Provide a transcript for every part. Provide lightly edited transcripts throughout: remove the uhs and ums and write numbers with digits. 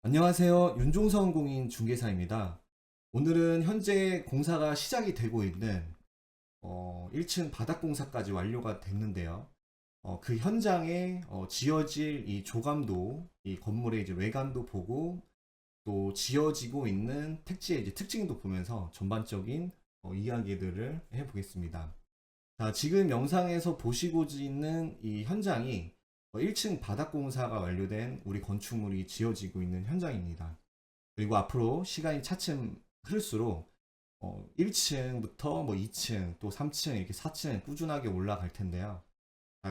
안녕하세요. 윤종성 공인 중개사입니다. 오늘은 현재 공사가 시작이 되고 있는 1층 바닥 공사까지 완료가 됐는데요. 그 현장에 지어질 이 조감도, 이 건물의 이제 외관도 보고 또 지어지고 있는 택지의 이제 특징도 보면서 전반적인 이야기들을 해보겠습니다. 자, 지금 영상에서 보시고 있는 이 현장이 1층 바닥 공사가 완료된 우리 건축물이 지어지고 있는 현장입니다. 그리고 앞으로 시간이 차츰 흐를수록 1층부터 뭐 2층 또 3층 이렇게 4층 꾸준하게 올라갈 텐데요.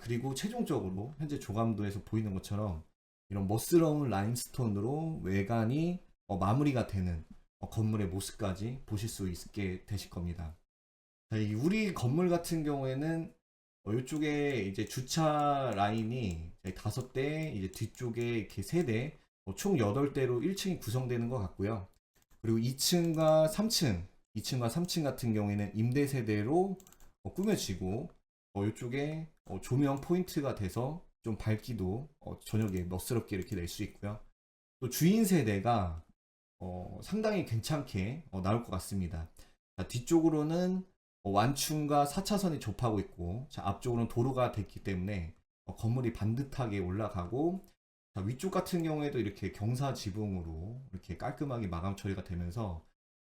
그리고 최종적으로 현재 조감도에서 보이는 것처럼 이런 멋스러운 라임스톤으로 외관이 마무리가 되는 건물의 모습까지 보실 수 있게 되실 겁니다. 자, 이 우리 건물 같은 경우에는 이쪽에 이제 주차 라인이 5대, 이제 뒤쪽에 이렇게 3대, 총 8대로 1층이 구성되는 것 같고요. 그리고 2층과 3층 같은 경우에는 임대 세대로 꾸며지고, 이쪽에 조명 포인트가 돼서 좀 밝기도 저녁에 멋스럽게 이렇게 낼 수 있고요. 또 주인 세대가 상당히 괜찮게 나올 것 같습니다. 자, 뒤쪽으로는 완충과 4차선이 접하고 있고, 자, 앞쪽으로는 도로가 됐기 때문에 건물이 반듯하게 올라가고, 자, 위쪽 같은 경우에도 이렇게 경사 지붕으로 이렇게 깔끔하게 마감 처리가 되면서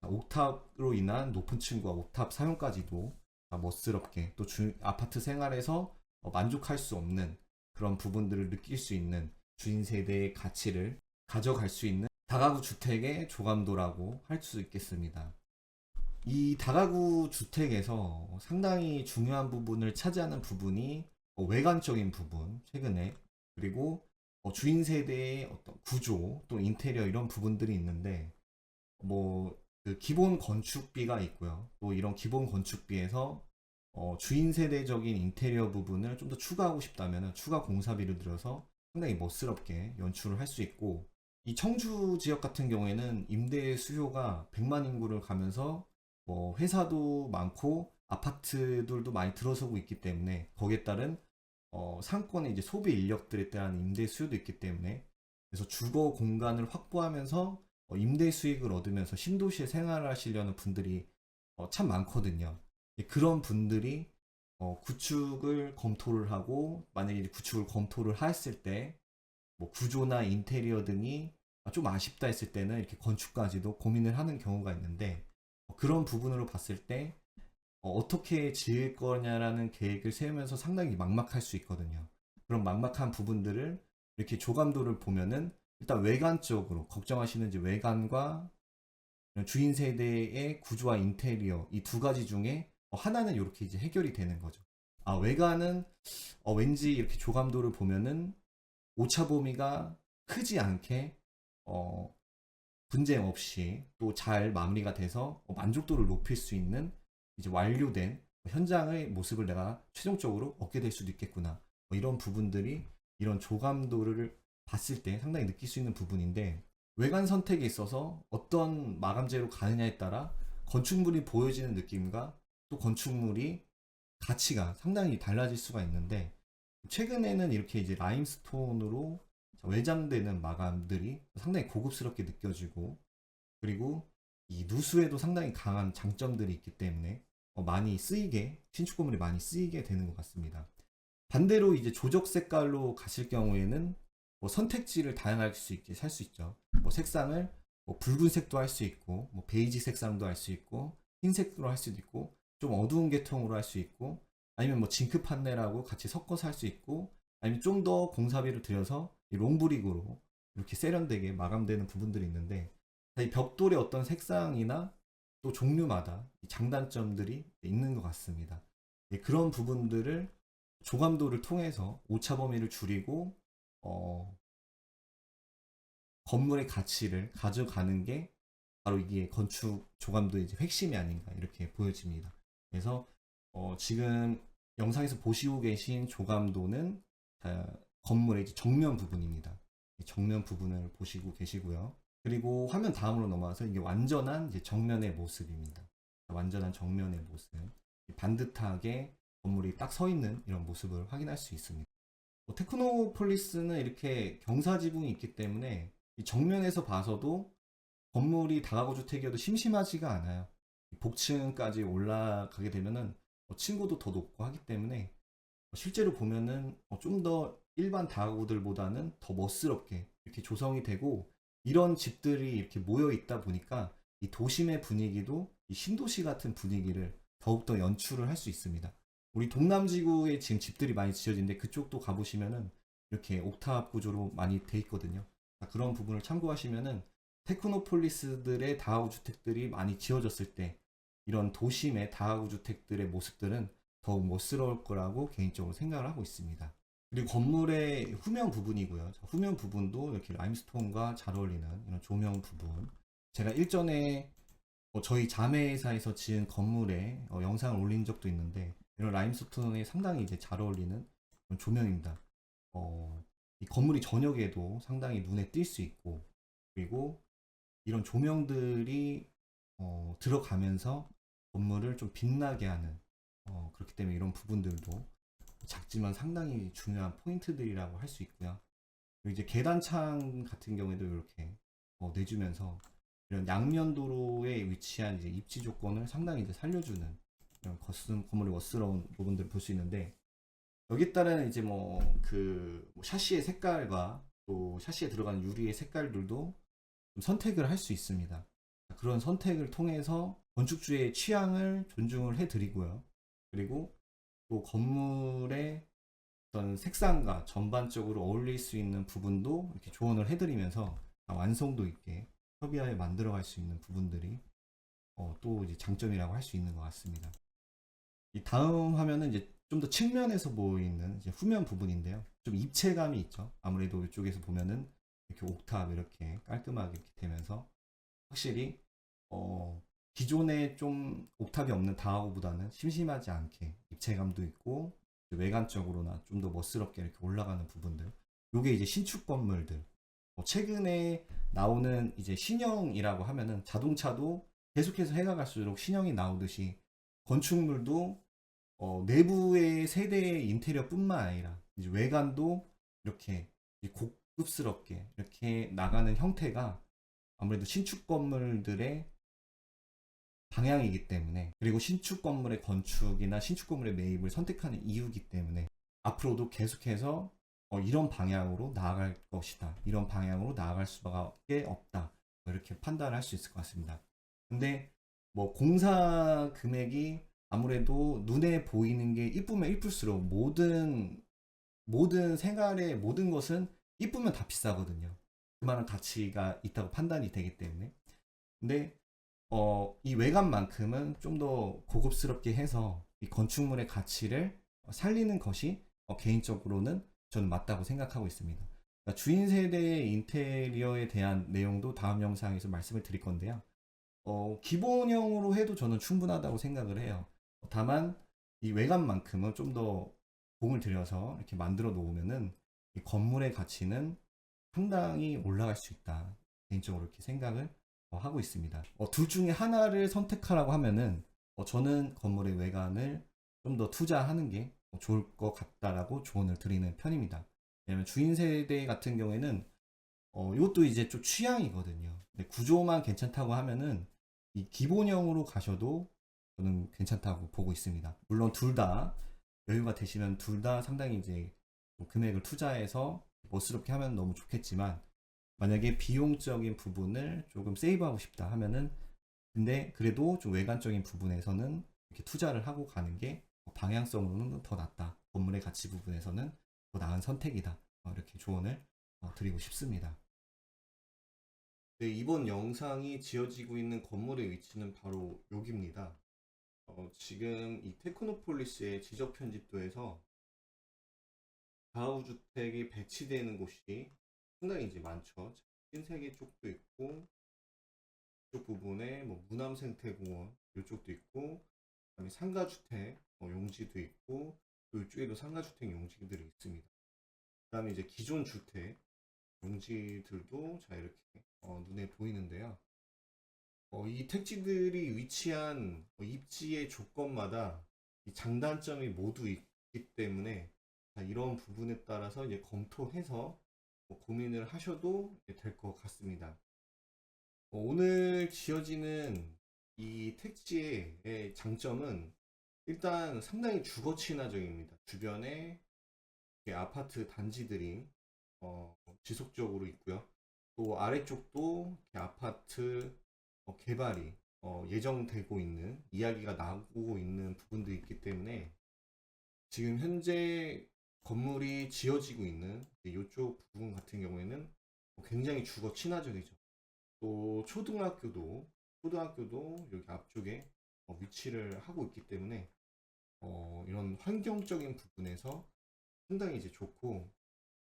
옥탑으로 인한 높은 층과 옥탑 사용까지도 멋스럽게 또 아파트 생활에서 만족할 수 없는 그런 부분들을 느낄 수 있는 주인 세대의 가치를 가져갈 수 있는 다가구 주택의 조감도라고 할 수 있겠습니다. 이 다가구 주택에서 상당히 중요한 부분을 차지하는 부분이 외관적인 부분, 최근에, 그리고 주인 세대의 어떤 구조, 또 인테리어 이런 부분들이 있는데, 그 기본 건축비가 있고요. 또 이런 기본 건축비에서 주인 세대적인 인테리어 부분을 좀 더 추가하고 싶다면 추가 공사비를 들여서 상당히 멋스럽게 연출을 할 수 있고, 이 청주 지역 같은 경우에는 임대 수요가 100만 인구를 가면서 회사도 많고 아파트들도 많이 들어서고 있기 때문에 거기에 따른 상권의 이제 소비 인력들에 대한 임대 수요도 있기 때문에, 그래서 주거 공간을 확보하면서 임대 수익을 얻으면서 신도시에 생활하시려는 분들이 참 많거든요. 그런 분들이 구축을 검토를 하고, 만약에 이제 구축을 검토를 했을 때 뭐 구조나 인테리어 등이 좀 아쉽다 했을 때는 이렇게 건축까지도 고민을 하는 경우가 있는데, 그런 부분으로 봤을 때 떻게 지을 거냐라는 계획을 세우면서 상당히 막막할 수 있거든요. 그런 막막한 부분들을 이렇게 조감도를 보면은 일단 외관적으로 걱정하시는 이제 외관과 주인 세대의 구조와 인테리어 이 두 가지 중에 하나는 이렇게 이제 해결이 되는 거죠. 외관은 왠지 이렇게 조감도를 보면은 오차 범위가 크지 않게 어, 분쟁 없이 또 잘 마무리가 돼서 만족도를 높일 수 있는 이제 완료된 현장의 모습을 내가 최종적으로 얻게 될 수도 있겠구나. 이런 부분들이 이런 조감도를 봤을 때 상당히 느낄 수 있는 부분인데, 외관 선택에 있어서 어떤 마감재로 가느냐에 따라 건축물이 보여지는 느낌과 또 건축물이 가치가 상당히 달라질 수가 있는데, 최근에는 이렇게 이제 라임스톤으로 외장되는 마감들이 상당히 고급스럽게 느껴지고, 그리고 이 누수에도 상당히 강한 장점들이 있기 때문에 많이 쓰이게, 신축 건물이 많이 쓰이게 되는 것 같습니다. 반대로 이제 조적 색깔로 가실 경우에는 선택지를 다양할 수 있게 살 수 있죠. 색상을 붉은색도 할 수 있고, 베이지 색상도 할 수 있고, 흰색으로 할 수도 있고, 좀 어두운 계통으로 할 수 있고, 아니면 징크 판넬하고 같이 섞어서 할 수 있고, 아니면 좀 더 공사비를 들여서 롱브릭으로 이렇게 세련되게 마감되는 부분들이 있는데, 이 벽돌의 어떤 색상이나 또 종류마다 장단점들이 있는 것 같습니다. 그런 부분들을 조감도를 통해서 오차 범위를 줄이고 어, 건물의 가치를 가져가는 게 바로 이게 건축 조감도의 이제 핵심이 아닌가 이렇게 보여집니다. 그래서 지금 영상에서 보시고 계신 조감도는 건물의 이제 정면 부분입니다. 정면 부분을 보시고 계시고요. 그리고 화면 다음으로 넘어와서 이게 완전한 이제 정면의 모습입니다. 완전한 정면의 모습. 반듯하게 건물이 딱 서 있는 이런 모습을 확인할 수 있습니다. 테크노폴리스는 이렇게 경사 지붕이 있기 때문에 이 정면에서 봐서도 건물이 다가구 주택이어도 심심하지가 않아요. 복층까지 올라가게 되면은 층고도 더 높고 하기 때문에 실제로 보면은 좀 더 일반 다가구들보다는 더 멋스럽게 이렇게 조성이 되고, 이런 집들이 이렇게 모여 있다 보니까 이 도심의 분위기도 이 신도시 같은 분위기를 더욱더 연출을 할 수 있습니다. 우리 동남지구에 지금 집들이 많이 지어지는데 그쪽도 가보시면은 이렇게 옥탑 구조로 많이 돼 있거든요. 그런 부분을 참고하시면은 테크노폴리스들의 다가구 주택들이 많이 지어졌을 때 이런 도심의 다가구 주택들의 모습들은 더욱 멋스러울 거라고 개인적으로 생각을 하고 있습니다. 그리고 건물의 후면 부분이고요. 후면 부분도 이렇게 라임스톤과 잘 어울리는 이런 조명 부분. 제가 일전에 저희 자매회사에서 지은 건물에 영상을 올린 적도 있는데, 이런 라임스톤에 상당히 이제 잘 어울리는 그런 조명입니다. 이 건물이 저녁에도 상당히 눈에 띌 수 있고, 그리고 이런 조명들이 들어가면서 건물을 좀 빛나게 하는, 그렇기 때문에 이런 부분들도 작지만 상당히 중요한 포인트들이라고 할 수 있고요. 그리고 이제 계단창 같은 경우에도 이렇게 내주면서 이런 양면 도로에 위치한 이제 입지 조건을 상당히 이제 살려주는 이런 건물의 멋스러운 부분들을 볼 수 있는데, 여기에 따른 이제 뭐 샤시의 색깔과 또 샤시에 들어가는 유리의 색깔들도 좀 선택을 할 수 있습니다. 그런 선택을 통해서 건축주의 취향을 존중을 해드리고요. 그리고 또 건물의 어떤 색상과 전반적으로 어울릴 수 있는 부분도 이렇게 조언을 해드리면서 완성도 있게 협의하에 만들어갈 수 있는 부분들이 또 이제 장점이라고 할 수 있는 것 같습니다. 이 다음 화면은 이제 좀 더 측면에서 보이는 이제 후면 부분인데요. 좀 입체감이 있죠. 아무래도 이쪽에서 보면은 이렇게 옥탑 이렇게 깔끔하게 이렇게 되면서 확실히 기존에 좀 옥탑이 없는 다가구보다는 심심하지 않게 입체감도 있고, 외관적으로나 좀 더 멋스럽게 이렇게 올라가는 부분들. 요게 이제 신축 건물들. 최근에 나오는 이제 신형이라고 하면은 자동차도 계속해서 해가 갈수록 신형이 나오듯이 건축물도 내부의 세대의 인테리어뿐만 아니라 이제 외관도 이렇게 고급스럽게 이렇게 나가는 형태가 아무래도 신축 건물들의 방향이기 때문에, 그리고 신축 건물의 건축이나 신축 건물의 매입을 선택하는 이유이기 때문에 앞으로도 계속해서 이런 방향으로 나아갈 것이다, 이런 방향으로 나아갈 수밖에 없다, 이렇게 판단할 수 있을 것 같습니다. 근데 뭐 공사 금액이 아무래도 눈에 보이는 게 이쁘면 이쁠수록 모든 생활의 모든 것은 이쁘면 다 비싸거든요. 그만한 가치가 있다고 판단이 되기 때문에. 근데 이 외관만큼은 좀 더 고급스럽게 해서 이 건축물의 가치를 살리는 것이 개인적으로는 저는 맞다고 생각하고 있습니다. 그러니까 주인 세대의 인테리어에 대한 내용도 다음 영상에서 말씀을 드릴 건데요. 기본형으로 해도 저는 충분하다고 생각을 해요. 다만 이 외관만큼은 좀 더 공을 들여서 이렇게 만들어 놓으면은 이 건물의 가치는 상당히 올라갈 수 있다, 개인적으로 이렇게 생각을 하고 있습니다. 둘 중에 하나를 선택하라고 하면은 저는 건물의 외관을 좀 더 투자하는 게 좋을 것 같다라고 조언을 드리는 편입니다. 왜냐면 주인 세대 같은 경우에는 이것도 이제 좀 취향이거든요. 근데 구조만 괜찮다고 하면은 이 기본형으로 가셔도 저는 괜찮다고 보고 있습니다. 물론 둘 다 여유가 되시면 둘 다 상당히 이제 금액을 투자해서 멋스럽게 하면 너무 좋겠지만, 만약에 비용적인 부분을 조금 세이브하고 싶다 하면은, 근데 그래도 좀 외관적인 부분에서는 이렇게 투자를 하고 가는 게 방향성으로는 더 낫다, 건물의 가치 부분에서는 더 나은 선택이다, 이렇게 조언을 드리고 싶습니다. 네, 이번 영상이 지어지고 있는 건물의 위치는 바로 여기입니다. 지금 이 테크노폴리스의 지적 편집도에서 다우주택이 배치되는 곳이 상당히 이제 많죠. 신세계 쪽도 있고, 이쪽 부분에 뭐 무남생태공원 이쪽도 있고, 그다음에 상가주택 용지도 있고, 또 이쪽에도 상가주택 용지들이 있습니다. 그다음에 이제 기존 주택 용지들도 자 이렇게 눈에 보이는데요. 이 택지들이 위치한 입지의 조건마다 이 장단점이 모두 있기 때문에, 이런 부분에 따라서 이제 검토해서 고민을 하셔도 될 것 같습니다. 오늘 지어지는 이 택지의 장점은 일단 상당히 주거 친화적입니다. 주변에 아파트 단지들이 지속적으로 있고요. 또 아래쪽도 아파트 개발이 예정되고 있는, 이야기가 나오고 있는 부분들이 있기 때문에 지금 현재 건물이 지어지고 있는 이쪽 부분 같은 경우에는 굉장히 주거 친화적이죠. 또 초등학교도 여기 앞쪽에 위치를 하고 있기 때문에 이런 환경적인 부분에서 상당히 이제 좋고,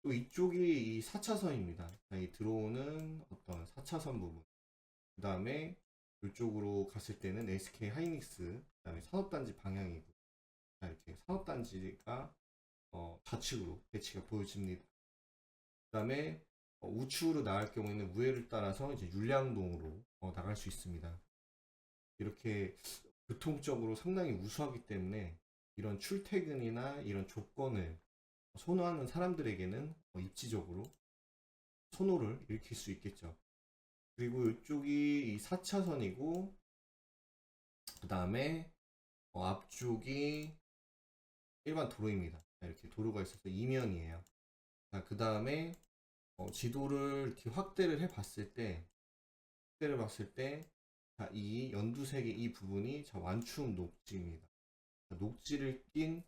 또 이쪽이 이 4차선입니다. 이 들어오는 어떤 4차선 부분, 그 다음에 이쪽으로 갔을 때는 SK 하이닉스, 그 다음에 산업단지 방향이고, 이렇게 산업단지가 좌측으로 배치가 보여집니다. 그 다음에 우측으로 나갈 경우에는 우회를 따라서 이제 율량동으로 나갈 수 있습니다. 이렇게 교통적으로 상당히 우수하기 때문에 이런 출퇴근이나 이런 조건을 선호하는 사람들에게는 입지적으로 선호를 일으킬 수 있겠죠. 그리고 이쪽이 4차선이고, 그 다음에 앞쪽이 일반 도로입니다. 이렇게 도로가 있어서 이면이에요. 그 다음에 지도를 이렇게 확대를 봤을 때, 이 연두색의 이 부분이 완충 녹지입니다. 녹지를 낀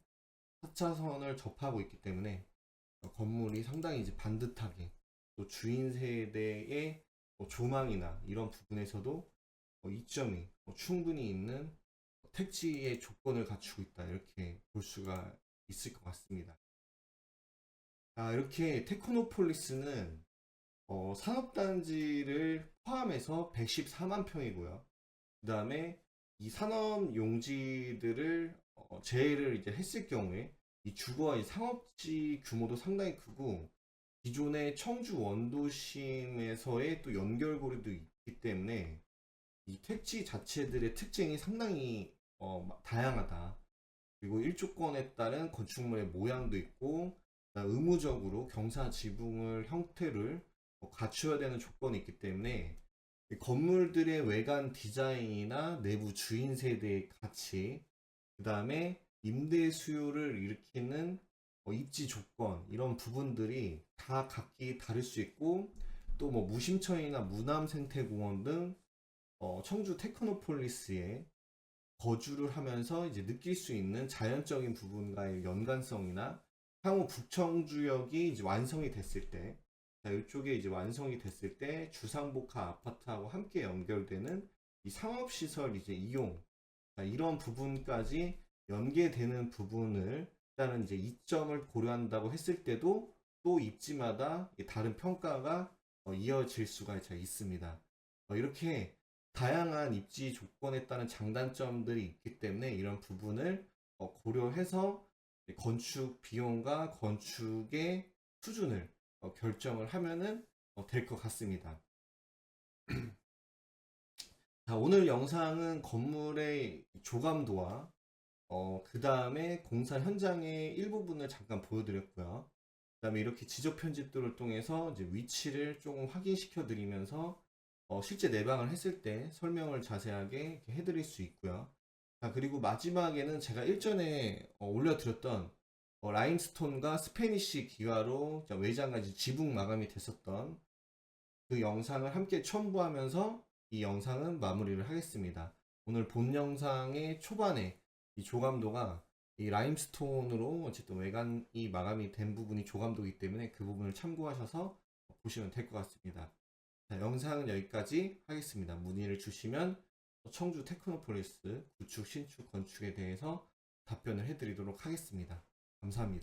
4차선을 접하고 있기 때문에 건물이 상당히 이제 반듯하게, 또 주인 세대의 조망이나 이런 부분에서도 이점이 충분히 있는 택지의 조건을 갖추고 있다, 이렇게 볼 수가 있을 것 같습니다. 이렇게 테크노폴리스는 산업단지를 포함해서 114만 평이고요. 그 다음에 이 산업 용지들을 제외를 이제 했을 경우에 이 주거와 이 상업지 규모도 상당히 크고, 기존의 청주 원도심에서의 또 연결고리도 있기 때문에 이 택지 자체들의 특징이 상당히 다양하다. 그리고 일조권에 따른 건축물의 모양도 있고, 의무적으로 경사 지붕을 형태를 갖추어야 되는 조건이 있기 때문에 건물들의 외관 디자인이나 내부 주인 세대의 가치, 그 다음에 임대 수요를 일으키는 입지 조건, 이런 부분들이 다 각기 다를 수 있고, 또 뭐 무심천이나 무남생태공원 등 청주 테크노폴리스에 거주를 하면서 이제 느낄 수 있는 자연적인 부분과의 연관성이나 향후 북청주역이 이제 완성이 됐을 때, 이쪽에 이제 완성이 됐을 때 주상복합 아파트하고 함께 연결되는 이 상업시설 이제 이용, 이런 부분까지 연계되는 부분을 일단은 이제 이점을 고려한다고 했을 때도 또 입지마다 다른 평가가 이어질 수가 있습니다. 이렇게 다양한 입지 조건에 따른 장단점들이 있기 때문에 이런 부분을 고려해서 건축 비용과 건축의 수준을 결정을 하면은 될 것 같습니다. 자, 오늘 영상은 건물의 조감도와 그 다음에 공사 현장의 일부분을 잠깐 보여드렸고요. 그 다음에 이렇게 지적 편집들을 통해서 이제 위치를 조금 확인시켜 드리면서 실제 내방을 했을 때 설명을 자세하게 해드릴 수 있고요. 자, 그리고 마지막에는 제가 일전에 올려드렸던 라임스톤과 스페니쉬 기와로 외장과 지붕 마감이 됐었던 그 영상을 함께 첨부하면서 이 영상은 마무리를 하겠습니다. 오늘 본 영상의 초반에 이 조감도가 이 라임스톤으로 어쨌든 외관이 마감이 된 부분이 조감도이기 때문에 그 부분을 참고하셔서 보시면 될 것 같습니다. 자, 영상은 여기까지 하겠습니다. 문의를 주시면 청주 테크노폴리스 구축, 신축, 건축에 대해서 답변을 해드리도록 하겠습니다. 감사합니다.